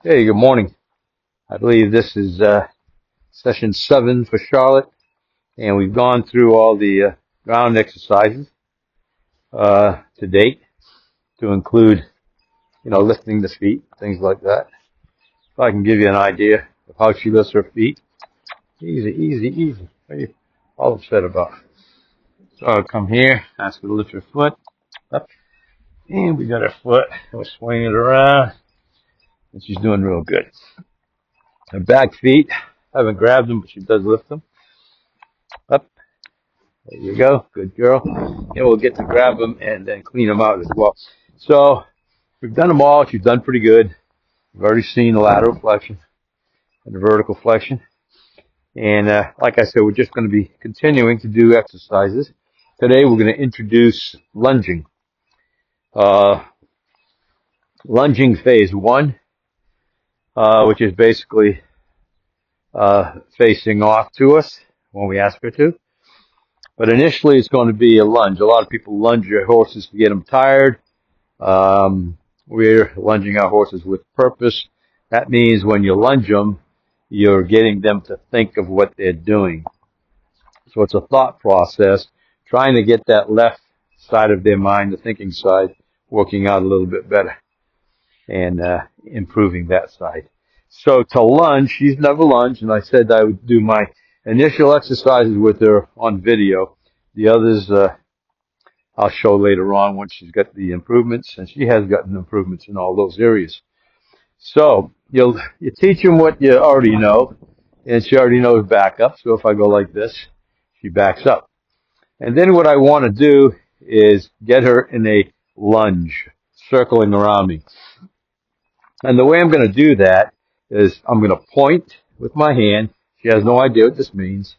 Hey, good morning. I believe this is session 7 for Charlotte, and we've gone through all the ground exercises to date to include, lifting the feet, things like that. So I can give you an idea of how she lifts her feet. Easy, easy, easy. What are you all upset about? So I'll come here, ask her to lift her foot up, and we got her foot. We're swinging it around, and she's doing real good. Her back feet, I haven't grabbed them, but she does lift them up. There you go. Good girl. And we'll get to grab them and then clean them out as well. So we've done them all. She's done pretty good. We've already seen the lateral flexion and the vertical flexion. And like I said, we're just going to be continuing to do exercises. Today we're going to introduce lunging. Lunging phase 1, which is basically facing off to us when we ask her to. But initially, it's going to be a lunge. A lot of people lunge their horses to get them tired. We're lunging our horses with purpose. That means when you lunge them, you're getting them to think of what they're doing. So it's a thought process, trying to get that left side of their mind, the thinking side, working out a little bit better and improving that side. So to lunge, she's never lunged, and I said I would do my initial exercises with her on video. The others I'll show later on once she's got the improvements, and she has gotten improvements in all those areas. So you teach them what you already know, and she already knows back up. So if I go like this, she backs up. And then what I want to do is get her in a lunge, circling around me. And the way I'm going to do that is I'm going to point with my hand. She has no idea what this means.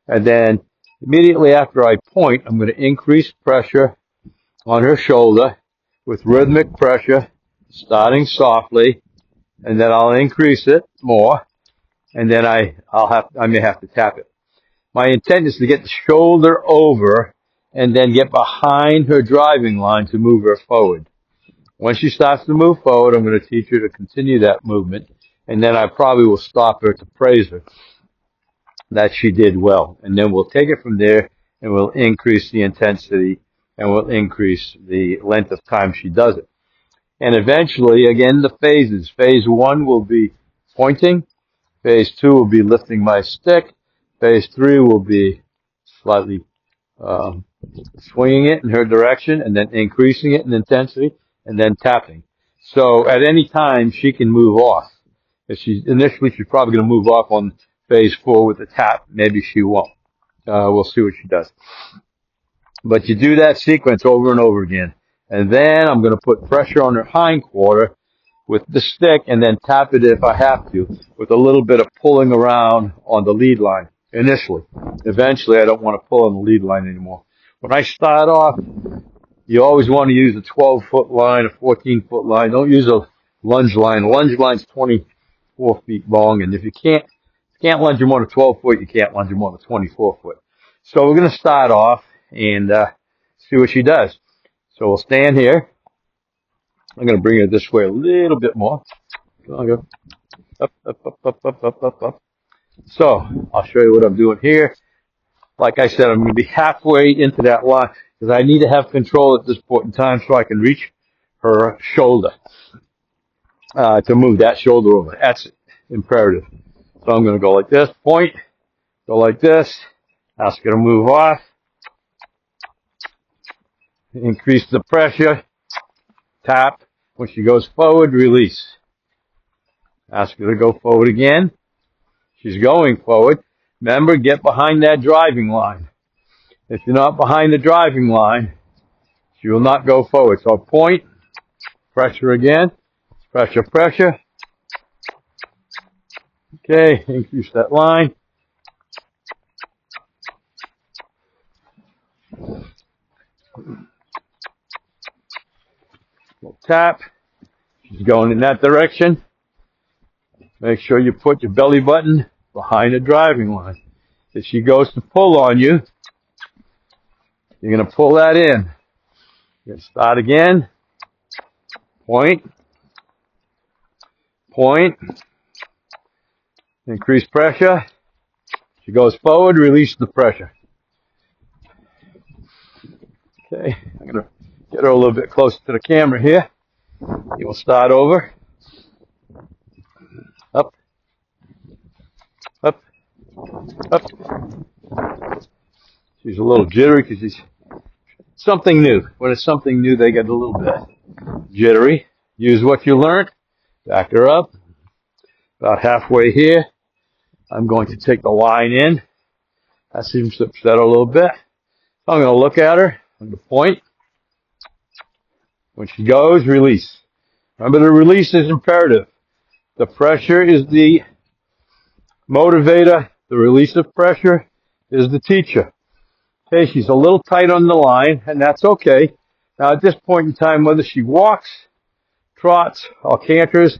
And then immediately after I point, I'm going to increase pressure on her shoulder with rhythmic pressure, starting softly, and then I'll increase it more, and then I may have to tap it. My intent is to get the shoulder over and then get behind her driving line to move her forward. When she starts to move forward, I'm going to teach her to continue that movement, and then I probably will stop her to praise her that she did well. And then we'll take it from there, and we'll increase the intensity, and we'll increase the length of time she does it. And eventually, again, the phases. Phase 1 will be pointing. Phase 2 will be lifting my stick. Phase 3 will be slightly swinging it in her direction, and then increasing it in intensity, and then tapping. So at any time, she can move off. If she's probably going to move off on phase 4 with the tap. Maybe she won't. We'll see what she does. But you do that sequence over and over again. And then I'm going to put pressure on her hind quarter with the stick and then tap it if I have to with a little bit of pulling around on the lead line initially. Eventually, I don't want to pull on the lead line anymore. When I start off, you always want to use a 12-foot line, a 14-foot line. Don't use a lunge line. A lunge line's 24 feet long, and if you can't lunge them on a 12-foot, you can't lunge them on a 24-foot. So we're going to start off and see what she does. So we'll stand here. I'm going to bring her this way a little bit more. Come on, go. Up, up, up, up, up, up, up, up. So I'll show you what I'm doing here. Like I said, I'm going to be halfway into that line because I need to have control at this point in time so I can reach her shoulder to move that shoulder over. That's imperative. So I'm going to go like this, point, go like this, ask her to move off, increase the pressure, tap. When she goes forward, release. Ask her to go forward again. She's going forward. Remember, get behind that driving line. If you're not behind the driving line, she will not go forward. So point, pressure again, pressure, pressure. Okay, increase that line. We'll tap. She's going in that direction. Make sure you put your belly button behind the driving line. If she goes to pull on you, you're going to pull that in. You're going to start again. Point. Point. Increase pressure. She goes forward, release the pressure. Okay, I'm going to get her a little bit closer to the camera here. You'll start over. Up, up, up. She's a little jittery because she's something new. When it's something new, they get a little bit jittery. Use what you learned. Back her up. About halfway here, I'm going to take the line in. That seems to upset her a little bit. So I'm going to look at her. I'm going to point. When she goes, release. Remember, the release is imperative. The pressure is the motivator. The release of pressure is the teacher. Okay, she's a little tight on the line, and that's okay. Now, at this point in time, whether she walks, trots, or canters,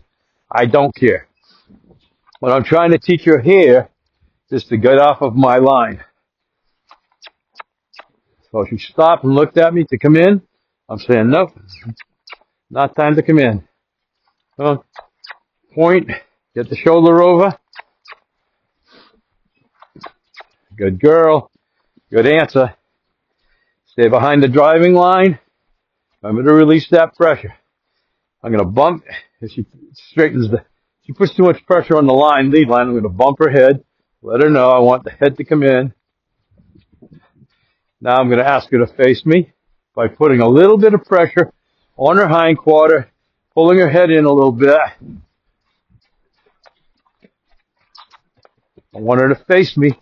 I don't care. What I'm trying to teach her here is to get off of my line. So she stopped and looked at me to come in. I'm saying, nope, not time to come in. Come on. Point, get the shoulder over. Good girl. Good answer. Stay behind the driving line. Remember to release that pressure. I'm going to bump. If she straightens she puts too much pressure on the lead line, I'm going to bump her head. Let her know I want the head to come in. Now I'm going to ask her to face me by putting a little bit of pressure on her hind quarter, pulling her head in a little bit. I want her to face me.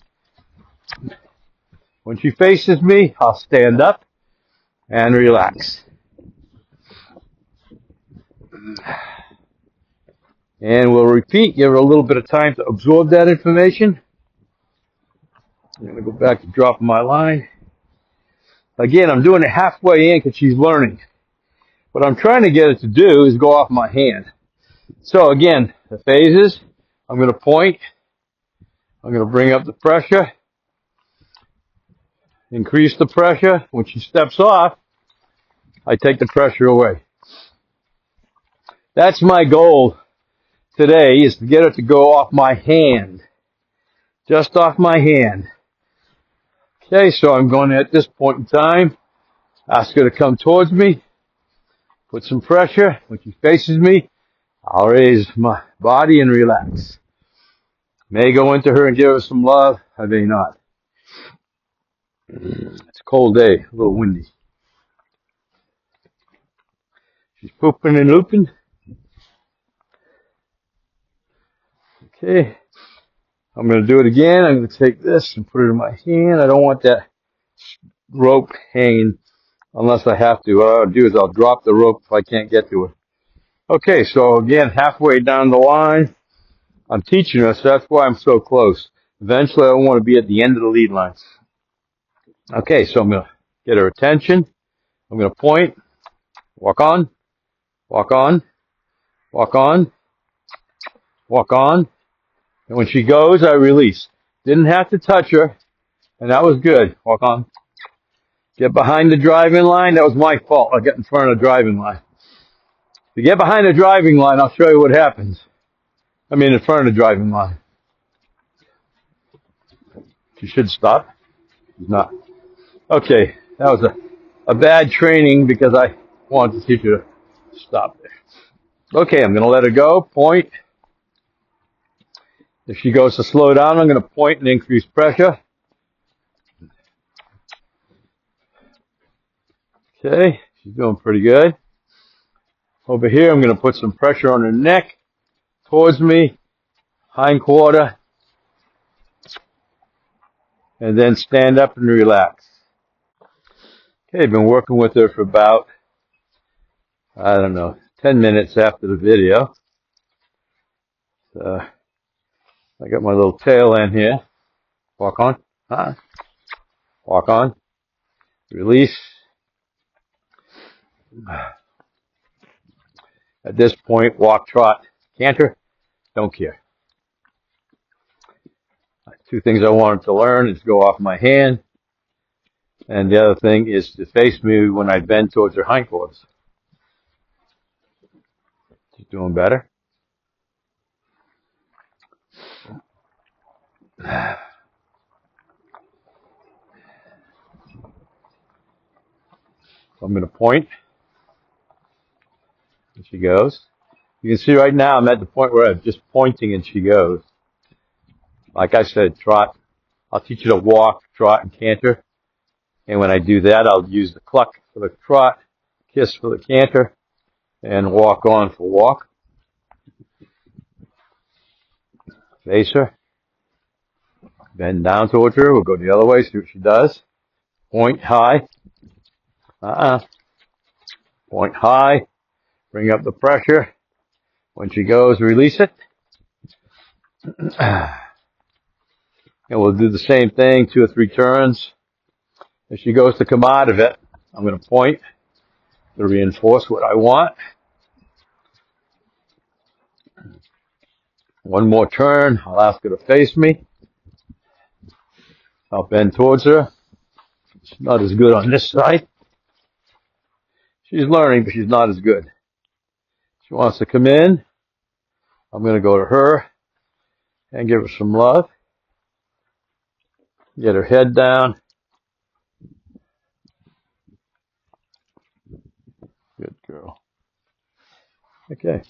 When she faces me, I'll stand up and relax. And we'll repeat, give her a little bit of time to absorb that information. I'm going to go back to dropping my line. Again, I'm doing it halfway in because she's learning. What I'm trying to get her to do is go off my hand. So again, the phases, I'm going to point. I'm going to bring up the pressure. Increase the pressure. When she steps off, I take the pressure away. That's my goal today, is to get her to go off my hand. Just off my hand. Okay, so I'm going to, at this point in time, ask her to come towards me. Put some pressure. When she faces me, I'll raise my body and relax. May go into her and give her some love. I may not. It's a cold day, a little windy. She's pooping and looping. Okay. I'm going to do it again. I'm going to take this and put it in my hand. I don't want that rope hanging unless I have to. What I'll do is I'll drop the rope if I can't get to it. Okay, so again, halfway down the line, I'm teaching her, so that's why I'm so close. Eventually, I want to be at the end of the lead line. Okay, so I'm going to get her attention. I'm going to point, walk on, walk on, walk on, walk on. And when she goes, I release. Didn't have to touch her, and that was good. Walk on. Get behind the driving line. That was my fault. I got in front of the driving line. If you get behind the driving line, I'll show you what happens. I mean, in front of the driving line. She should stop. She's not. Okay, that was a bad training because I wanted to teach her to stop there. Okay, I'm going to let her go. Point. If she goes to slow down, I'm going to point and increase pressure. Okay, she's doing pretty good. Over here, I'm going to put some pressure on her neck, towards me, hind quarter, and then stand up and relax. Okay, I've been working with her for about, 10 minutes after the video. So, I got my little tail end here. Walk on. Walk on. Release. At this point, walk, trot, canter. Don't care. Two things I wanted to learn is go off my hand. And the other thing is to face me when I bend towards her hindquarters. She's doing better. I'm going to point. And she goes. You can see right now I'm at the point where I'm just pointing and she goes. Like I said, trot. I'll teach you to walk, trot, and canter. And when I do that, I'll use the cluck for the trot, kiss for the canter, and walk on for walk. Face her. Bend down towards her. We'll go the other way, see what she does. Point high. Point high. Bring up the pressure. When she goes, release it. And we'll do the same thing 2 or 3 turns. If she goes to come out of it, I'm going to point to reinforce what I want. One more turn. I'll ask her to face me. I'll bend towards her. She's not as good on this side. She's learning, but she's not as good. She wants to come in. I'm going to go to her and give her some love. Get her head down. Good girl. Okay.